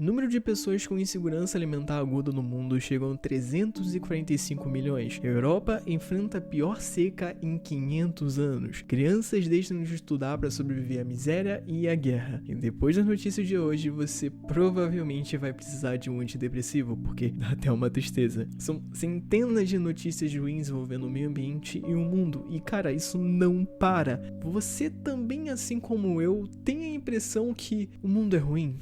O número de pessoas com insegurança alimentar aguda no mundo chegou a 345 milhões. A Europa enfrenta a pior seca em 500 anos. Crianças deixam de estudar para sobreviver à miséria e à guerra. E depois das notícias de hoje, você provavelmente vai precisar de um antidepressivo, porque dá até uma tristeza. São centenas de notícias ruins envolvendo o meio ambiente e o mundo. E cara, isso não para. Você também, assim como eu, tem a impressão que o mundo é ruim?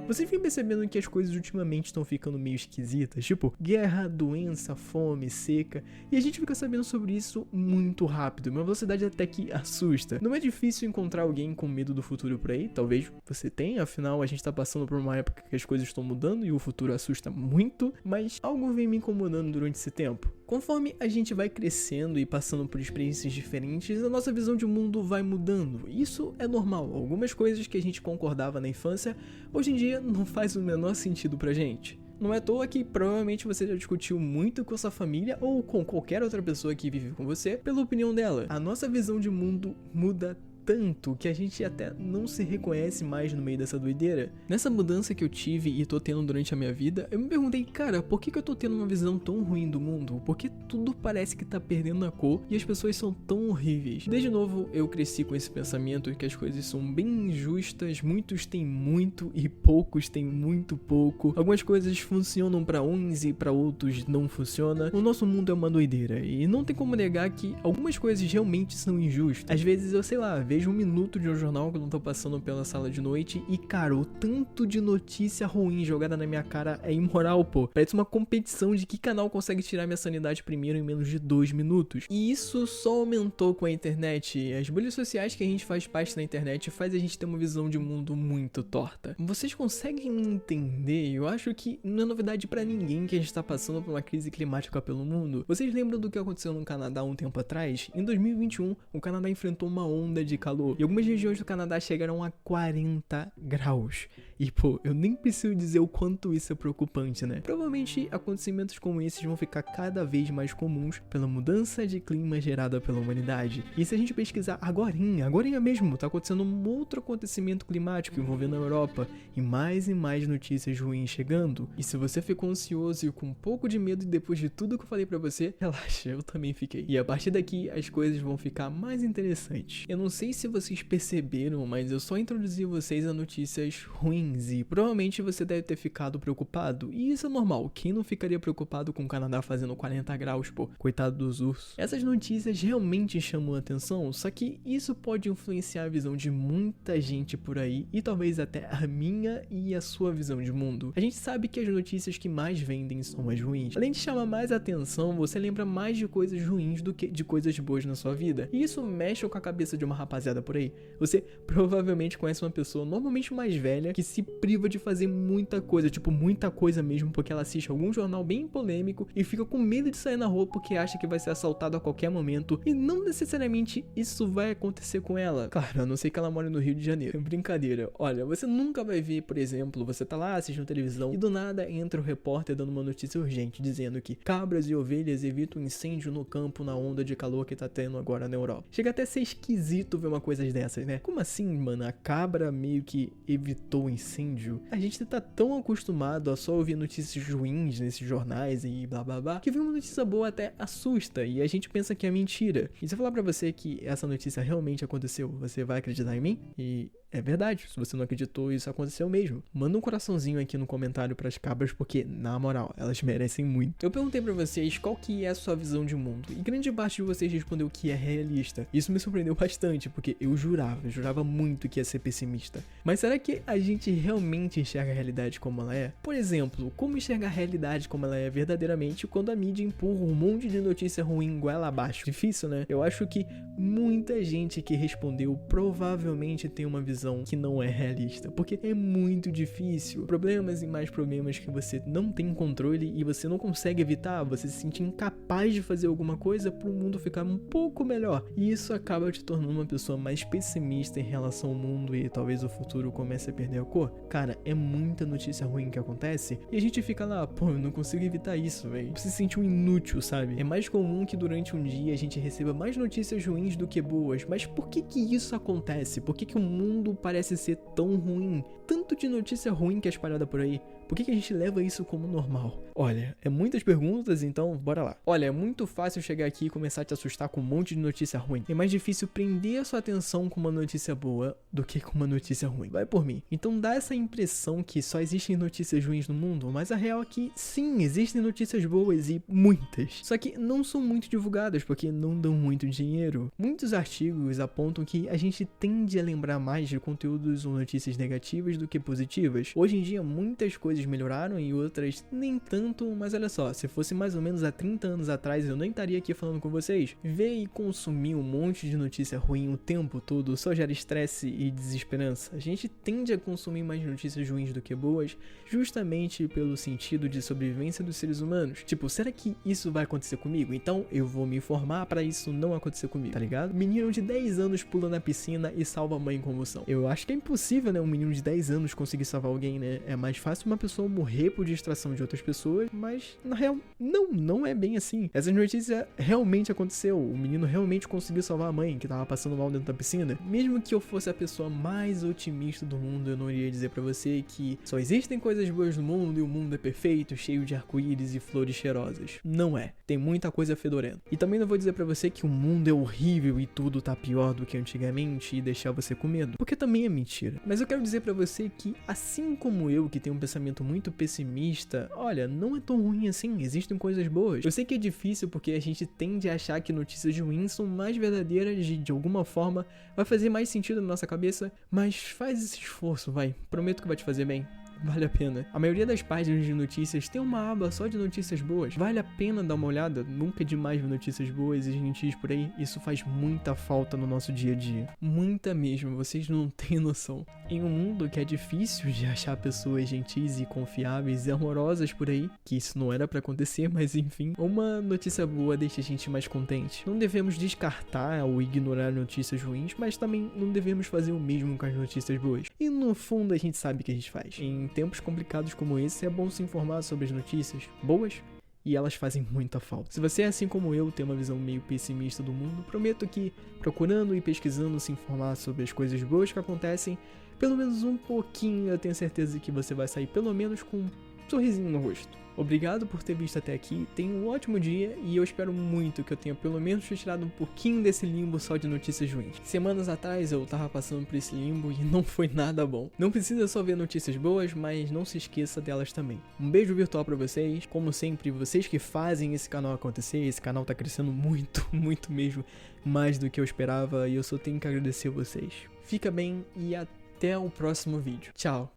Você vem percebendo que as coisas ultimamente estão ficando meio esquisitas, tipo guerra, doença, fome, seca, e a gente fica sabendo sobre isso muito rápido, uma velocidade até que assusta. Não é difícil encontrar alguém com medo do futuro por aí, talvez você tenha, afinal a gente tá passando por uma época que as coisas estão mudando e o futuro assusta muito, mas algo vem me incomodando durante esse tempo. Conforme a gente vai crescendo e passando por experiências diferentes, a nossa visão de mundo vai mudando. Isso é normal. Algumas coisas que a gente concordava na infância, hoje em dia não faz o menor sentido pra gente. Não é à toa que provavelmente você já discutiu muito com sua família ou com qualquer outra pessoa que vive com você pela opinião dela. A nossa visão de mundo muda tanto que a gente até não se reconhece mais no meio dessa doideira. Nessa mudança que eu tive e tô tendo durante a minha vida, eu me perguntei, cara, por que eu tô tendo uma visão tão ruim do mundo? Por que tudo parece que tá perdendo a cor e as pessoas são tão horríveis? Desde novo, eu cresci com esse pensamento de que as coisas são bem injustas, muitos têm muito e poucos têm muito pouco. Algumas coisas funcionam pra uns e pra outros não funciona. O nosso mundo é uma doideira e não tem como negar que algumas coisas realmente são injustas. Às vezes eu, sei lá, vejo um minuto de um jornal que eu não tô passando pela sala de noite e, cara, o tanto de notícia ruim jogada na minha cara é imoral, pô. Parece uma competição de que canal consegue tirar minha sanidade primeiro em menos de 2 minutos. E isso só aumentou com a internet. As bolhas sociais que a gente faz parte na internet faz a gente ter uma visão de mundo muito torta. Vocês conseguem me entender? Eu acho que não é novidade pra ninguém que a gente tá passando por uma crise climática pelo mundo. Vocês lembram do que aconteceu no Canadá um tempo atrás? Em 2021, o Canadá enfrentou uma onda de calor e algumas regiões do Canadá chegaram a 40 graus. E pô, eu nem preciso dizer o quanto isso é preocupante, né? Provavelmente acontecimentos como esses vão ficar cada vez mais comuns pela mudança de clima gerada pela humanidade. E se a gente pesquisar agorinha mesmo, tá acontecendo um outro acontecimento climático envolvendo a Europa e mais notícias ruins chegando. E se você ficou ansioso e com um pouco de medo depois de tudo que eu falei pra você, relaxa, eu também fiquei. E a partir daqui as coisas vão ficar mais interessantes. Eu não sei se vocês perceberam, mas eu só introduzi vocês a notícias ruins e provavelmente você deve ter ficado preocupado. E isso é normal, quem não ficaria preocupado com o Canadá fazendo 40 graus, pô? Coitado dos ursos. Essas notícias realmente chamam a atenção, só que isso pode influenciar a visão de muita gente por aí e talvez até a minha e a sua visão de mundo. A gente sabe que as notícias que mais vendem são as ruins. Além de chamar mais atenção, você lembra mais de coisas ruins do que de coisas boas na sua vida. E isso mexe com a cabeça de uma rapaziada por aí. Você provavelmente conhece uma pessoa normalmente mais velha que se priva de fazer muita coisa, tipo muita coisa mesmo, porque ela assiste algum jornal bem polêmico e fica com medo de sair na rua porque acha que vai ser assaltado a qualquer momento e não necessariamente isso vai acontecer com ela. Claro, a não ser que ela mora no Rio de Janeiro. Brincadeira. Olha, você nunca vai ver, por exemplo, você tá lá assistindo televisão e do nada entra o repórter dando uma notícia urgente dizendo que cabras e ovelhas evitam incêndio no campo na onda de calor que tá tendo agora na Europa. Chega até a ser esquisito ver uma coisa dessas, né? Como assim, mano? A cabra meio que evitou o incêndio? A gente tá tão acostumado a só ouvir notícias ruins nesses jornais e blá blá blá, que ver uma notícia boa até assusta e a gente pensa que é mentira. E se eu falar pra você que essa notícia realmente aconteceu, você vai acreditar em mim? E é verdade, se você não acreditou, isso aconteceu mesmo. Manda um coraçãozinho aqui no comentário pras cabras, porque, na moral, elas merecem muito. Eu perguntei pra vocês qual que é a sua visão de mundo, e grande parte de vocês respondeu que é realista. Isso me surpreendeu bastante, porque eu jurava muito que ia ser pessimista. Mas será que a gente realmente enxerga a realidade como ela é? Por exemplo, como enxergar a realidade como ela é verdadeiramente quando a mídia empurra um monte de notícia ruim goela abaixo? Difícil, né? Eu acho que muita gente que respondeu provavelmente tem uma visão que não é realista, porque é muito difícil. Problemas e mais problemas que você não tem controle e você não consegue evitar, você se sente incapaz de fazer alguma coisa para o mundo ficar um pouco melhor. E isso acaba te tornando uma pessoa mais pessimista em relação ao mundo e talvez o futuro comece a perder a cor. Cara, é muita notícia ruim que acontece e a gente fica lá, pô, eu não consigo evitar isso, velho. Você se sente um inútil, sabe? É mais comum que durante um dia a gente receba mais notícias ruins do que boas, mas por que isso acontece? Por que o mundo mundo parece ser tão ruim, tanto de notícia ruim que é espalhada por aí? Por que a gente leva isso como normal? Olha, é muitas perguntas, então bora lá. Olha, é muito fácil chegar aqui e começar a te assustar com um monte de notícia ruim. É mais difícil prender a sua atenção com uma notícia boa do que com uma notícia ruim. Vai por mim. Então dá essa impressão que só existem notícias ruins no mundo, mas a real é que sim, existem notícias boas e muitas. Só que não são muito divulgadas porque não dão muito dinheiro. Muitos artigos apontam que a gente tende a lembrar mais de conteúdos ou notícias negativas do que positivas. Hoje em dia muitas coisas melhoraram e outras nem tanto, mas olha só, se fosse mais ou menos há 30 anos atrás eu nem estaria aqui falando com vocês. Ver e consumir um monte de notícia ruim o tempo todo só gera estresse e desesperança. A gente tende a consumir mais notícias ruins do que boas, justamente pelo sentido de sobrevivência dos seres humanos. Tipo, será que isso vai acontecer comigo? Então eu vou me informar pra isso não acontecer comigo, tá ligado? Menino de 10 anos pula na piscina e salva a mãe em convulsão. Eu acho que é impossível, né, um menino de 10 anos conseguir salvar alguém, né? É mais fácil uma pessoa morrer por distração de outras pessoas, mas na real, não é bem assim. Essa notícia realmente aconteceu. O menino realmente conseguiu salvar a mãe, que tava passando mal dentro da piscina. Mesmo que eu fosse a pessoa mais otimista do mundo, eu não iria dizer pra você que só existem coisas boas no mundo e o mundo é perfeito, cheio de arco-íris e flores cheirosas. Não é. Tem muita coisa fedorenta. E também não vou dizer pra você que o mundo é horrível e tudo tá pior do que antigamente e deixar você com medo, porque também é mentira. Mas eu quero dizer pra você que, assim como eu, que tenho um pensamento muito pessimista, olha, não é tão ruim assim, existem coisas boas. Eu sei que é difícil porque a gente tende a achar que notícias ruins são mais verdadeiras e de alguma forma vai fazer mais sentido na nossa cabeça, mas faz esse esforço, vai, prometo que vai te fazer bem. Vale a pena. A maioria das páginas de notícias tem uma aba só de notícias boas. Vale a pena dar uma olhada. Nunca é demais ver notícias boas e gentis por aí. Isso faz muita falta no nosso dia a dia. Muita mesmo, vocês não têm noção. Em um mundo que é difícil de achar pessoas gentis e confiáveis e amorosas por aí, que isso não era pra acontecer, mas enfim, uma notícia boa deixa a gente mais contente. Não devemos descartar ou ignorar notícias ruins, mas também não devemos fazer o mesmo com as notícias boas. E no fundo a gente sabe o que a gente faz. Em tempos complicados como esse, é bom se informar sobre as notícias boas e elas fazem muita falta. Se você é assim como eu, tem uma visão meio pessimista do mundo, prometo que procurando e pesquisando se informar sobre as coisas boas que acontecem, pelo menos um pouquinho, eu tenho certeza que você vai sair pelo menos com um sorrisinho no rosto. Obrigado por ter visto até aqui, tenha um ótimo dia e eu espero muito que eu tenha pelo menos te tirado um pouquinho desse limbo só de notícias ruins. Semanas atrás eu tava passando por esse limbo e não foi nada bom. Não precisa só ver notícias boas, mas não se esqueça delas também. Um beijo virtual pra vocês, como sempre, vocês que fazem esse canal acontecer, esse canal tá crescendo muito, muito mesmo, mais do que eu esperava e eu só tenho que agradecer a vocês. Fica bem e até o próximo vídeo. Tchau!